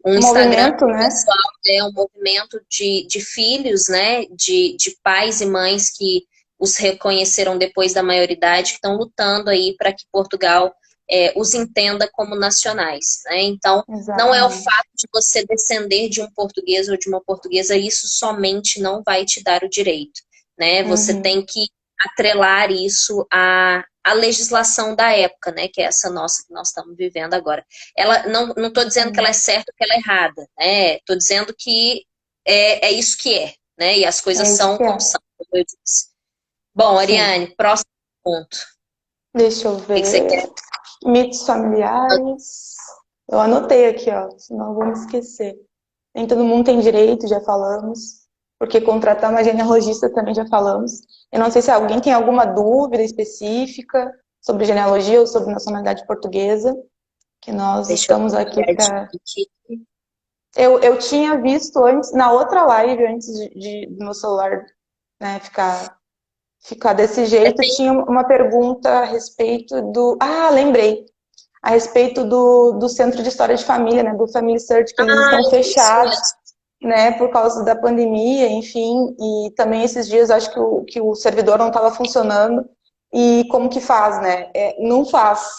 O Instagram movimento, né? pessoal, é um movimento de filhos, né, de pais e mães que os reconheceram depois da maioridade, que estão lutando aí para que Portugal os entenda como nacionais, né? Então, não é o Exatamente. fato de você descender de um português ou de uma portuguesa, isso somente não vai te dar o direito, né? Você Uhum. tem que atrelar isso à legislação da época, né? Que é essa nossa que nós estamos vivendo agora. Ela não estou dizendo que ela é Exatamente. certa ou que ela é errada, né? Estou dizendo que é isso que é, né? E as coisas É isso são que como é. são, como eu disse. Bom, Sim. Ariane, próximo ponto. O Deixa eu que que você ver. quer? Mitos familiares. Eu anotei aqui, ó, senão eu vou me esquecer. Nem todo mundo tem direito, já falamos. Porque contratar uma genealogista também já falamos. Eu não sei se alguém tem alguma dúvida específica sobre genealogia ou sobre nacionalidade portuguesa, que nós Deixa eu estamos dar uma aqui olhadinha para. aqui. Eu tinha visto antes, na outra live, antes do meu celular, né, ficar desse É jeito, bem, tinha uma pergunta a respeito do. Ah, lembrei! A respeito do Centro de História de Família, né, do Family Search, que eles estão isso fechados, mesmo. né, por causa da pandemia, enfim, e também esses dias acho que o servidor não estava funcionando, e como que faz, né? Não faz,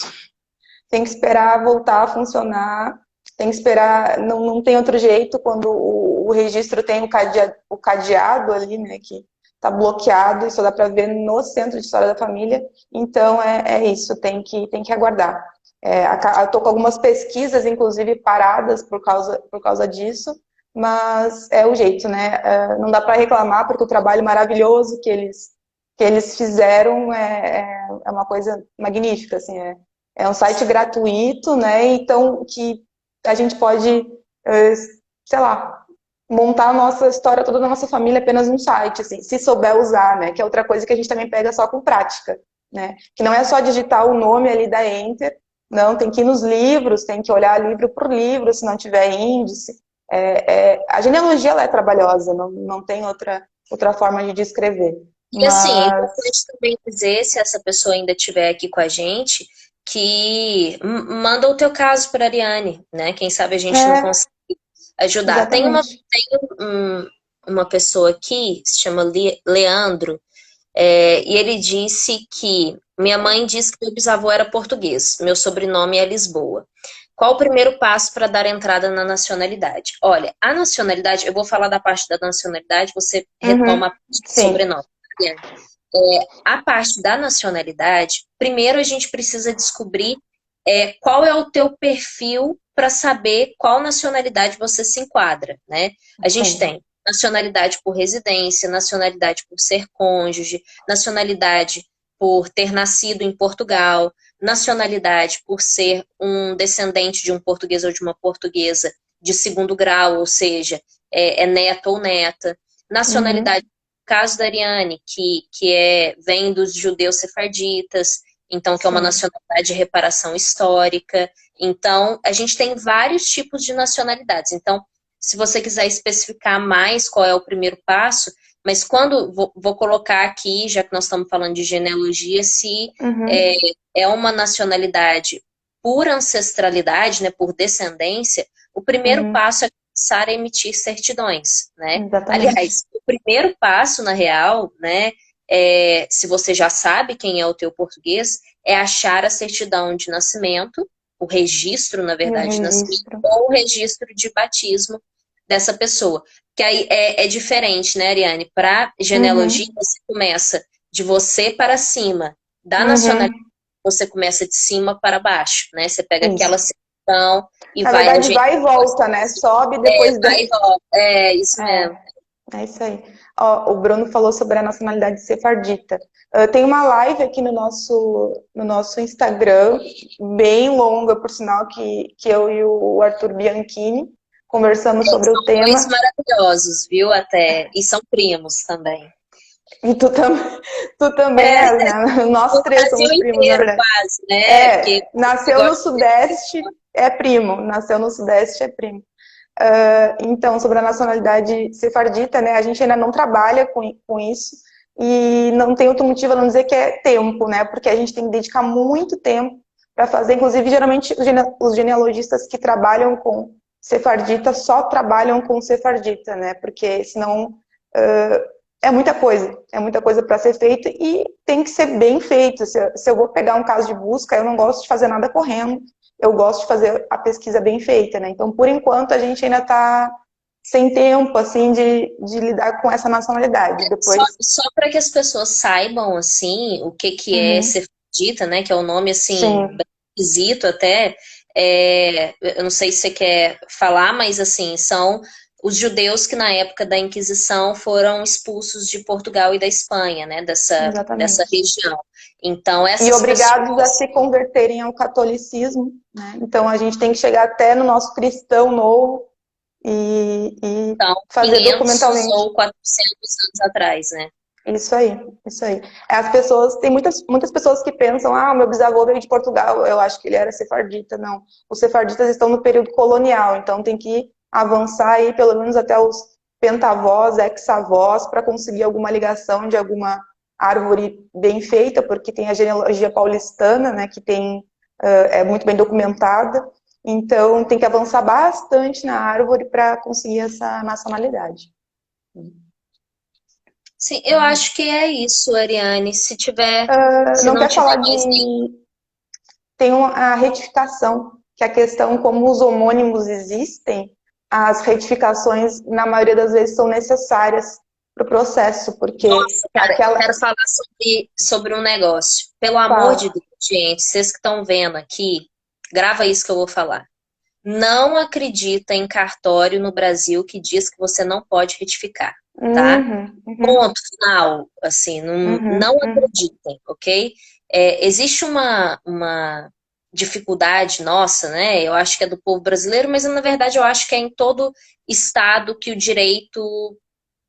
tem que esperar voltar a funcionar, tem que esperar, não tem outro jeito quando o registro tem o cadeado ali, né, que está bloqueado, isso dá para ver no Centro de História da Família, então é isso, tem que aguardar. Eu estou com algumas pesquisas, inclusive, paradas por causa disso, mas é o jeito, né? Não dá para reclamar, porque o trabalho maravilhoso que eles fizeram é uma coisa magnífica, assim, é um site gratuito, né? Então, que a gente pode, sei lá, montar a nossa história toda da nossa família apenas num site, assim, se souber usar, né? Que é outra coisa que a gente também pega só com prática, né? Que não é só digitar o nome ali da Enter, não, tem que ir nos livros, tem que olhar livro por livro, se não tiver índice. A genealogia ela é trabalhosa, não tem outra forma de descrever. E assim, é Mas, importante também dizer, se essa pessoa ainda estiver aqui com a gente, que manda o teu caso para a Ariane, né? Quem sabe a gente não é, consegue ajudar. exatamente. Tem uma pessoa aqui, se chama Leandro, e ele disse que minha mãe disse que meu bisavô era português, meu sobrenome é Lisboa. Qual o primeiro passo para dar entrada na nacionalidade? Olha, a nacionalidade, eu vou falar da parte da nacionalidade, você retoma a Uhum, parte do sim. sobrenome. A parte da nacionalidade, primeiro a gente precisa descobrir qual é o teu perfil para saber qual nacionalidade você se enquadra, né? A gente Sim. tem nacionalidade por residência, nacionalidade por ser cônjuge, nacionalidade por ter nascido em Portugal, nacionalidade por ser um descendente de um português ou de uma portuguesa de segundo grau, ou seja, é neto ou neta, nacionalidade Uhum, caso da Ariane, vem dos judeus sefarditas, então que é uma sim. nacionalidade de reparação histórica. Então, a gente tem vários tipos de nacionalidades. Então, se você quiser especificar mais qual é o primeiro passo, mas quando vou colocar aqui, já que nós estamos falando de genealogia, se é, Uhum, é uma nacionalidade por ancestralidade, né, por descendência, o primeiro uhum, passo é começar a emitir certidões, né? exatamente. Aliás, o primeiro passo, na real, né, se você já sabe quem é o teu português, é achar a certidão de nascimento, o registro, na E o verdade, de nascimento, registro. ou o registro de batismo dessa pessoa. Que aí é diferente, né, Ariane? Para genealogia, Uhum, você começa de você para cima. Da nacionalidade, uhum, você começa de cima para baixo, né? Você pega aquela isso. certidão e Na vai no verdade, vai e genealógico. volta, né? Sobe e depois Vai e desce. volta. É, isso mesmo. É isso aí. Ó, o Bruno falou sobre a nacionalidade sefardita. Tem uma live aqui no nosso Instagram, bem longa, por sinal, que eu e o Arthur Bianchini conversamos sobre o São dois tema. maravilhosos, viu? Até. E são primos também. E tu também É, é, né? Nós o três Brasil somos primos, na inteiro verdade. quase, né? Porque É, nasceu no gosta Sudeste, é primo. Nasceu no Sudeste, é primo. Então, sobre a nacionalidade sefardita, né? A gente ainda não trabalha com isso. E não tem outro motivo a não dizer que é tempo, né? Porque a gente tem que dedicar muito tempo para fazer. Inclusive, geralmente, os genealogistas que trabalham com sefardita só trabalham com sefardita, né? Porque senão é muita coisa para ser feita e tem que ser bem feito. Se eu vou pegar um caso de busca, eu não gosto de fazer nada correndo, eu gosto de fazer a pesquisa bem feita, né? Então, por enquanto, a gente ainda está sem tempo, assim, de lidar com essa nacionalidade. Depois. só para que as pessoas saibam, assim, o que é Uhum. Sefardita, né? Que é um nome, assim, Sim, bem esquisito até. Eu não sei se você quer falar, mas, assim, são os judeus que na época da Inquisição foram expulsos de Portugal e da Espanha, né? Dessa exatamente. região. Então, E essas obrigados a pessoas se converterem ao catolicismo, né? Então, a gente tem que chegar até no nosso cristão novo e estão fazer 500 documentalmente. ou 400 anos atrás, né? Isso aí, isso aí. As pessoas, tem muitas pessoas que pensam, o meu bisavô veio de Portugal, eu acho que ele era sefardita. Não, os sefarditas estão no período colonial, então tem que avançar aí pelo menos até os pentavós, hexavós, para conseguir alguma ligação de alguma árvore bem feita, porque tem a genealogia paulistana, né, que tem, é muito bem documentada, então tem que avançar bastante na árvore para conseguir essa nacionalidade. Sim, eu acho que é isso, Ariane. Se Não não quer tiver falar mais de. Tem a retificação, que é a questão como os homônimos existem, as retificações, na maioria das vezes, são necessárias para o processo, porque Nossa, cara, eu aquela. quero falar sobre um negócio. Pelo amor de Fala. Deus, gente, vocês que estão vendo aqui, grava isso que eu vou falar. Não acredita em cartório no Brasil que diz que você não pode retificar, tá? Uhum, uhum, Ponto final. Assim, não uhum, uhum, acreditem, ok? Existe uma dificuldade nossa, né? Eu acho que é do povo brasileiro, mas na verdade eu acho que é em todo estado que o direito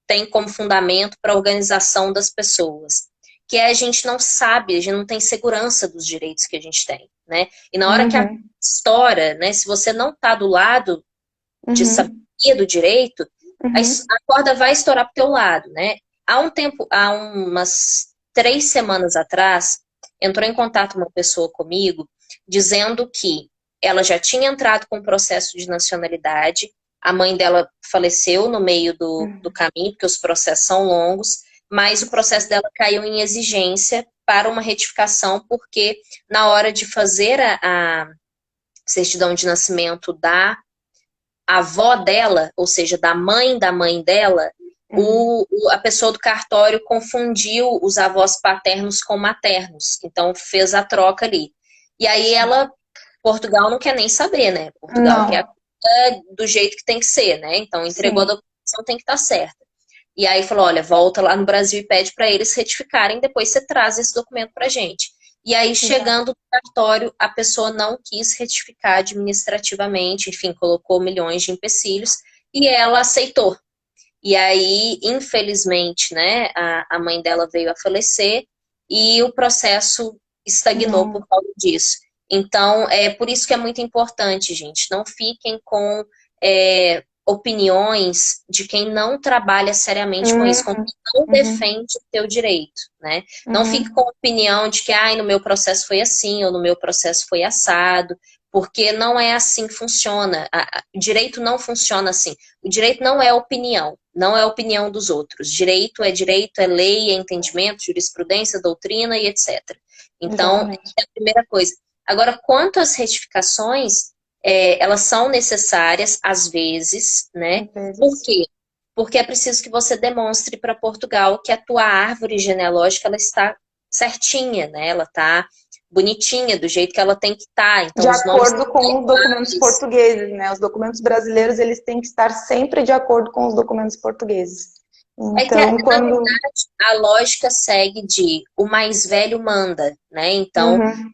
tem como fundamento para a organização das pessoas, que é a gente não sabe, a gente não tem segurança dos direitos que a gente tem, né? E na hora que a uhum, estoura, né? Se você não está do lado de uhum, sabedoria do direito, uhum, a corda vai estourar para o teu lado, né? Há umas 3 semanas atrás, entrou em contato uma pessoa comigo dizendo que ela já tinha entrado com o processo de nacionalidade, a mãe dela faleceu no meio do caminho, porque os processos são longos, mas o processo dela caiu em exigência para uma retificação, porque na hora de fazer a certidão de nascimento a avó dela, ou seja, da mãe dela, uhum, a pessoa do cartório confundiu os avós paternos com maternos. Então fez a troca ali. E aí Portugal não quer nem saber, né? Portugal quer a não, coisa do jeito que tem que ser, né? Então entregou a sim, documentação, tem que estar certa. E aí falou, olha, volta lá no Brasil e pede para eles retificarem, depois você traz esse documento para gente. E aí, exato. chegando no cartório, a pessoa não quis retificar administrativamente, enfim, colocou milhões de empecilhos e ela aceitou. E aí, infelizmente, né, a mãe dela veio a falecer e o processo estagnou Não. por causa disso. Então, é por isso que é muito importante, gente. Não fiquem com opiniões de quem não trabalha seriamente com isso, com Uhum, quem não uhum, defende o teu direito, né? Não fique com uhum, a opinião de que, no meu processo foi assim, ou no meu processo foi assado, porque não é assim que funciona. O direito não funciona assim. O direito não é opinião, não é opinião dos outros. Direito, é lei, é entendimento, jurisprudência, doutrina e etc. Então, exatamente. é a primeira coisa. Agora, quanto às retificações, elas são necessárias às vezes, né? Às Por vezes. quê? Porque é preciso que você demonstre para Portugal que a tua árvore genealógica ela está certinha, né? Ela está bonitinha, do jeito que ela tem que estar. De Então, os nomes acordo com os são documentos iguais. portugueses, né? Os documentos brasileiros, eles têm que estar sempre de acordo com os documentos portugueses. É que, Então, na quando... verdade, a lógica segue de o mais velho manda, né? Então, Uhum,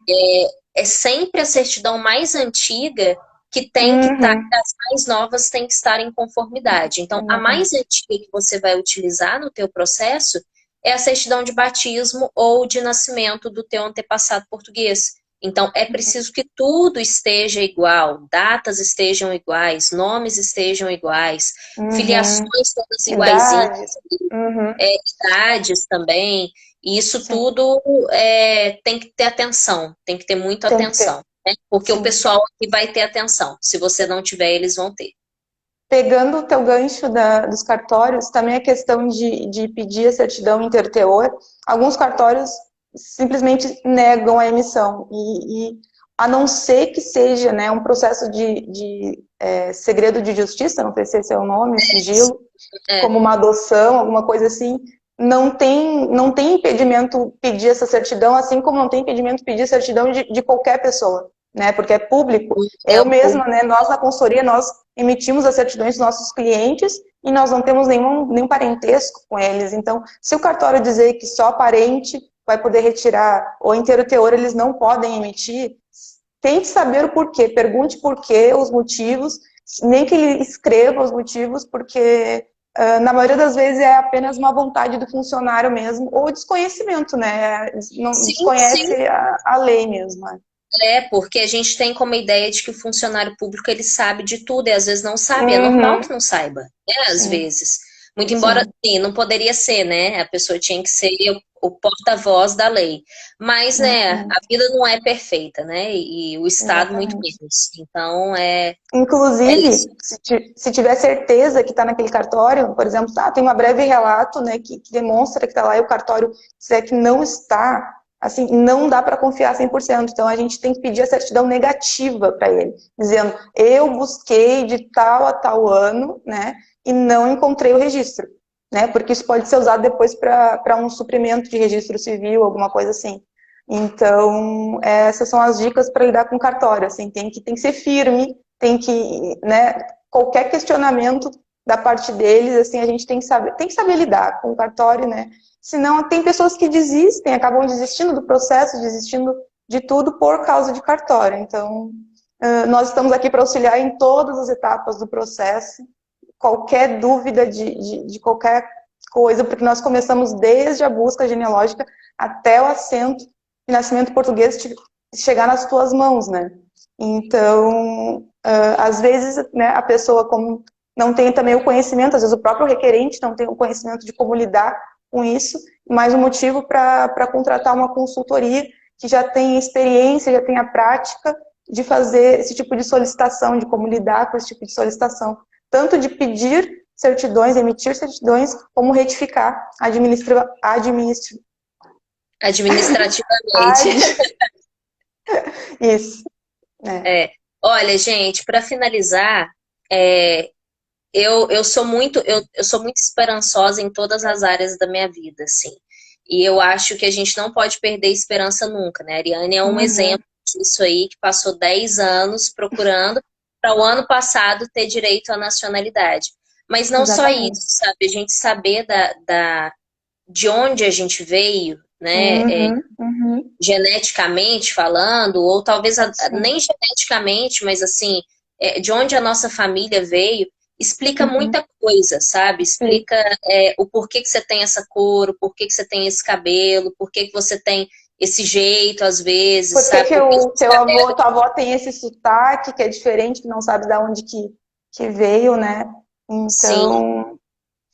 é sempre a certidão mais antiga que tem que estar, uhum, as mais novas têm que estar em conformidade. Então, a mais exatamente. antiga que você vai utilizar no teu processo é a certidão de batismo ou de nascimento do teu antepassado português. Então, é preciso que tudo esteja igual, datas estejam iguais, nomes estejam iguais, Uhum. filiações todas iguaizinhas, Idade. Uhum. idades também, e isso Sim, tudo tem que ter atenção, tem que ter muita tem que ter. atenção, né? Porque o Sim. pessoal aqui vai ter atenção. Se você não tiver, eles vão ter. Pegando o teu gancho dos cartórios, também a questão de pedir a certidão interteor, alguns cartórios simplesmente negam a emissão, e a não ser que seja, né, um processo de segredo de justiça, não sei se esse é o nome, sigilo, É, como uma adoção, alguma coisa assim, não tem impedimento pedir essa certidão, assim como não tem impedimento pedir certidão de qualquer pessoa, né? Porque é público. é Eu o mesma, público. né? Nós na consultoria, nós emitimos as certidões dos nossos clientes e nós não temos nenhum parentesco com eles. Então, se o cartório dizer que só parente vai poder retirar, ou inteiro teor eles não podem emitir, tente saber o porquê, pergunte por quê, os motivos, nem que ele escreva os motivos, porque na maioria das vezes é apenas uma vontade do funcionário mesmo, ou desconhecimento, né? Não Sim, sim. desconhece a lei mesmo. Né? Porque a gente tem como ideia de que o funcionário público ele sabe de tudo e às vezes não sabe. É normal que Uhum. não saiba, né? Às Sim, vezes. Muito embora, sim. sim, não poderia ser, né? A pessoa tinha que ser o porta-voz da lei. Mas, né, Uhum. a vida não é perfeita, né? E o Estado muito Exatamente. menos. Então, é Inclusive, isso. se tiver certeza que está naquele cartório, por exemplo, tem uma breve relato, né, que demonstra que está lá e o cartório disser que não está, assim, não dá para confiar 100%. Então, a gente tem que pedir a certidão negativa para ele, dizendo, eu busquei de tal a tal ano, né, e não encontrei o registro, né, porque isso pode ser usado depois para um suprimento de registro civil, alguma coisa assim. Então, essas são as dicas para lidar com cartório, assim, tem que ser firme, tem que, né, qualquer questionamento da parte deles, assim, a gente tem que saber lidar com o cartório, né? Senão tem pessoas que desistem, acabam desistindo do processo, desistindo de tudo por causa de cartório. Então, nós estamos aqui para auxiliar em todas as etapas do processo, qualquer dúvida de qualquer coisa, porque nós começamos desde a busca genealógica até o assento de nascimento português chegar nas tuas mãos, né? Então, às vezes, né, a pessoa como não tem também o conhecimento, às vezes o próprio requerente não tem o conhecimento de como lidar com isso, mais um motivo para contratar uma consultoria que já tem experiência, já tem a prática de fazer esse tipo de solicitação, de como lidar com esse tipo de solicitação. Tanto de pedir certidões, emitir certidões, como retificar Administrativamente. ad, isso, né? É. Olha, gente, para finalizar, é, eu sou muito esperançosa em todas as áreas da minha vida, assim. E eu acho que a gente não pode perder esperança nunca, né? A Ariane é um Uhum, exemplo disso aí, que passou 10 anos procurando para o ano passado ter direito à nacionalidade. Mas não só isso, exatamente. sabe? A gente saber de onde a gente veio, né? Uhum, uhum, Geneticamente falando, ou talvez sim. nem geneticamente, mas assim, de onde a nossa família veio, explica Uhum. muita coisa, sabe? Explica. Explica o porquê que você tem essa cor, o porquê que você tem esse cabelo, porquê que você tem esse jeito às vezes, Por que sabe? que Porque a o gente teu avô, carrega. tua avó tem esse sotaque que é diferente, que não sabe de onde que veio, né? Sim, Então,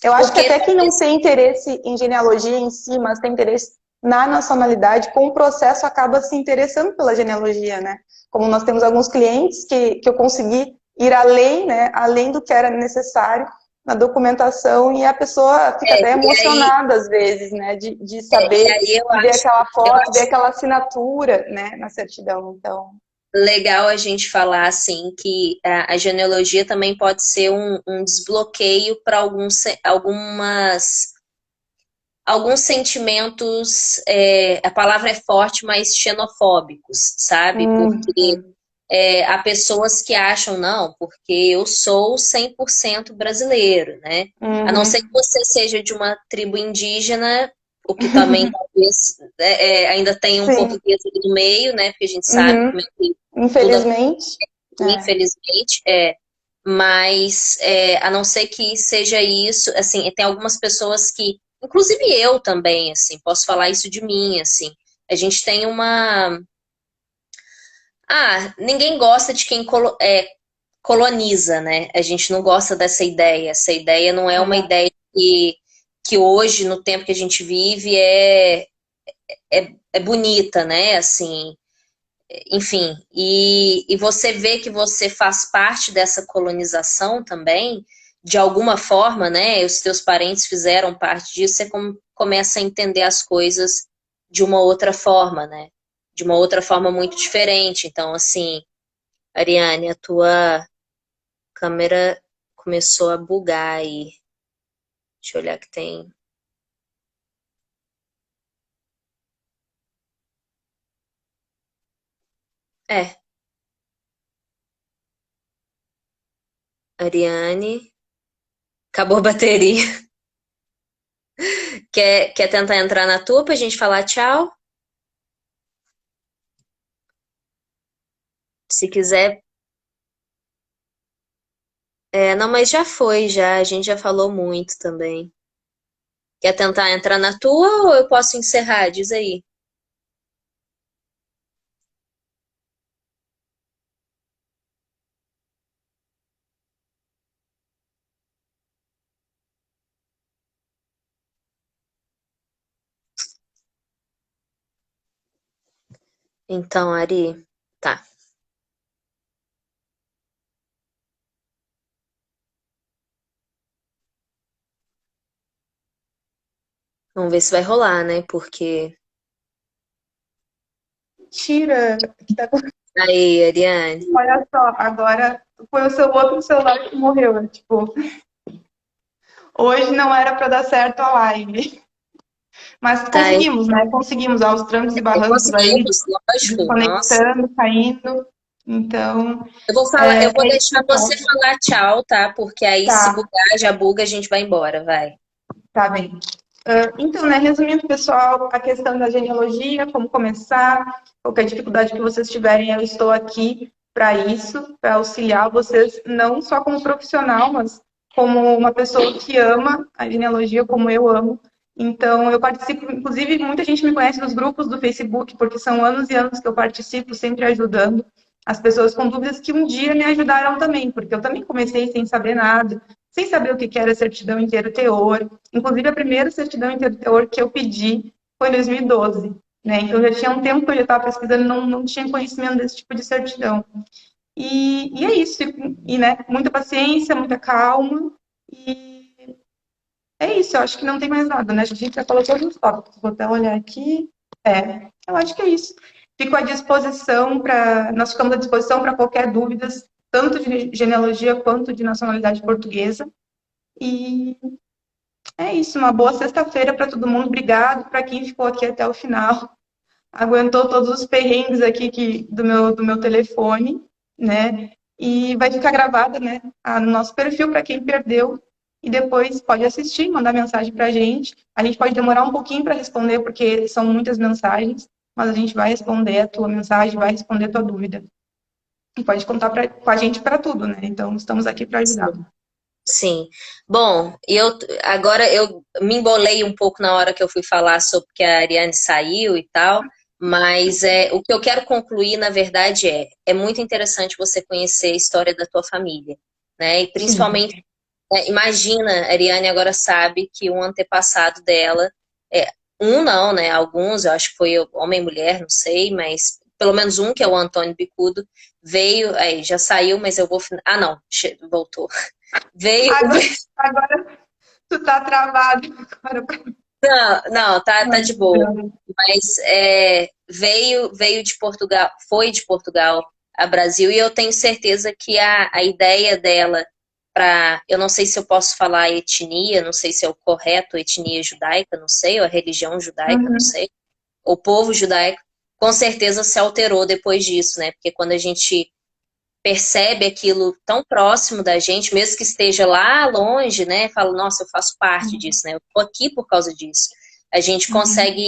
eu acho que porque até quem não talvez. tem interesse em genealogia em si, mas tem interesse na nacionalidade, com o processo acaba se interessando pela genealogia, né? Como nós temos alguns clientes que eu consegui ir além, né? Além do que era necessário na documentação, e a pessoa fica até E aí, emocionada às vezes, né? De e saber, aí de ver aquela eu foto, ver acho aquela assinatura, né? Na certidão. Então, legal a gente falar assim que a genealogia também pode ser um desbloqueio para alguns sentimentos, a palavra é forte, mas xenofóbicos, sabe? Porque uhum, há pessoas que acham, não, porque eu sou 100% brasileiro, né? A não ser que uhum. você seja de uma tribo indígena, o que também talvez ainda tenha um Sim, português ali no meio, né? Porque a gente sabe uhum. como é que tudo Infelizmente, é. infelizmente, mas a não ser que seja isso, assim, tem algumas pessoas que inclusive eu também, assim, posso falar isso de mim, assim. A gente tem uma... ninguém gosta de quem coloniza, né? A gente não gosta dessa ideia. Essa ideia não é uma ideia que hoje, no tempo que a gente vive, é bonita, né? Assim, enfim. E você vê que você faz parte dessa colonização também, de alguma forma, né? Os teus parentes fizeram parte disso, você começa a entender as coisas de uma outra forma, né? De uma outra forma muito diferente. Então, assim, Ariane, a tua câmera começou a bugar aí. Deixa eu olhar que tem. É, Ariane, acabou a bateria. Quer tentar entrar na tua pra gente falar tchau? Se quiser. Não, mas já foi, já. A gente já falou muito também. Quer tentar entrar na tua ou eu posso encerrar? Diz aí. Então, Ari, tá. Vamos ver se vai rolar, né? Porque. Tira, que tá Aí, Ariane. olha só, agora foi o seu outro celular que morreu, né? Tipo, hoje não era para dar certo a live. Mas Tá aí. conseguimos, né? Conseguimos aos trancos e barrancos aí, Conseguimos, lógico. Nossa. desconectando, caindo. Então, Eu vou é isso, deixar você pessoal. falar tchau, tá? Porque aí se Tá, bugar, já buga, a gente vai embora, vai. tá bem. Então, né, resumindo, pessoal, a questão da genealogia, como começar, qualquer dificuldade que vocês tiverem, eu estou aqui para isso, para auxiliar vocês, não só como profissional, mas como uma pessoa que ama a genealogia, como eu amo. Então, eu participo, inclusive, muita gente me conhece nos grupos do Facebook, porque são anos e anos que eu participo, sempre ajudando as pessoas com dúvidas que um dia me ajudaram também, porque eu também comecei sem saber nada, sem saber o que era certidão inteiro teor. Inclusive, a primeira certidão inteiro teor que eu pedi foi em 2012. Né? Então, já tinha um tempo que eu já estava pesquisando e não tinha conhecimento desse tipo de certidão. E é isso. E, né, muita paciência, muita calma. E é isso. Eu acho que não tem mais nada. Né? Acho que a gente já falou todos os tópicos. Vou até olhar aqui. Eu acho que é isso. Fico à disposição para. Nós ficamos à disposição para qualquer dúvida, tanto de genealogia quanto de nacionalidade portuguesa. E é isso, uma boa sexta-feira para todo mundo. Obrigado para quem ficou aqui até o final. Aguentou todos os perrengues aqui do meu telefone, né? E vai ficar gravada, né, no nosso perfil para quem perdeu. E depois pode assistir, mandar mensagem para a gente. A gente pode demorar um pouquinho para responder, porque são muitas mensagens, mas a gente vai responder a tua mensagem, vai responder a tua dúvida. E pode contar com a gente para tudo, né? Então, estamos aqui para ajudar. Sim. Bom, agora eu me embolei um pouco na hora que eu fui falar sobre que a Ariane saiu e tal, mas o que eu quero concluir, na verdade, é muito interessante você conhecer a história da tua família, né? E Sim. principalmente, imagina, a Ariane agora sabe que um antepassado dela, um não, né? Alguns, eu acho que foi homem e mulher, não sei, mas pelo menos um, que é o Antônio Bicudo, veio, aí já saiu, mas eu vou. Ah, não, voltou. Veio. Agora tu tá travado. Não, não, tá de boa. Mas veio de Portugal, foi de Portugal a Brasil, e eu tenho certeza que a ideia dela eu não sei se eu posso falar etnia, não sei se é o correto, etnia judaica, não sei, ou a religião judaica, não sei, o povo judaico, com certeza se alterou depois disso, né? Porque quando a gente percebe aquilo tão próximo da gente, mesmo que esteja lá longe, né? Fala, nossa, eu faço parte disso, né? Eu tô aqui por causa disso. A gente consegue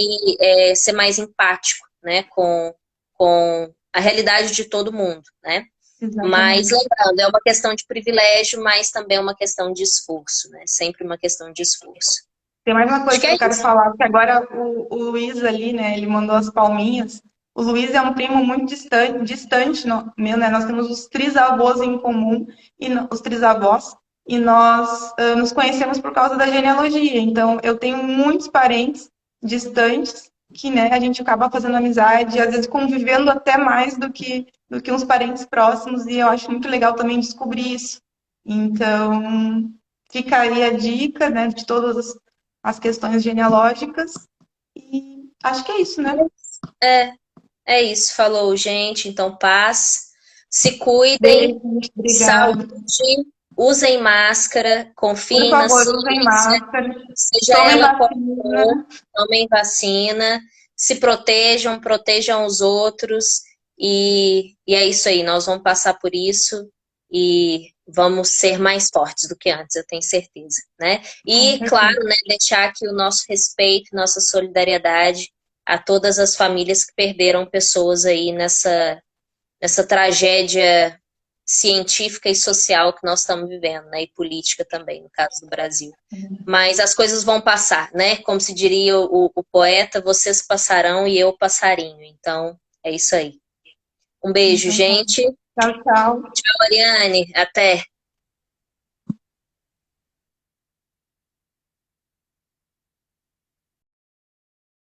ser mais empático, né? Com a realidade de todo mundo, né? Mas Exatamente. lembrando, é uma questão de privilégio, mas também é uma questão de esforço, né? Sempre uma questão de esforço. Tem mais uma Acho coisa que que é eu quero isso. falar, que agora o Luiz ali, né, ele mandou as palminhas. O Luiz é um primo muito distante meu, né? Nós temos os trisavós em comum, os trisavós, e nós nos conhecemos por causa da genealogia. Então, eu tenho muitos parentes distantes que, né, a gente acaba fazendo amizade, às vezes convivendo até mais do que uns parentes próximos, e eu acho muito legal também descobrir isso. Então, fica aí a dica, né, de todas as questões genealógicas. E acho que é isso, né? É, é isso. Falou, gente. Então, paz. Se cuidem. Beijo, obrigada. Saúde. Usem máscara. Por Confiem na favor, usem ciência. máscara, Seja tomem ela qual for, vacina. tomem vacina. Se protejam, protejam os outros. E é isso aí. Nós vamos passar por isso. E vamos ser mais fortes do que antes, eu tenho certeza, né? Com E, claro, certeza. né, deixar aqui o nosso respeito, nossa solidariedade a todas as famílias que perderam pessoas aí nessa tragédia científica e social que nós estamos vivendo, né? E política também, no caso do Brasil. Mas as coisas vão passar, né? Como se diria o poeta, vocês passarão e eu passarinho. Então, é isso aí. Um beijo, Então, tá. gente. Tchau, tchau. Tchau, Ariane. Até.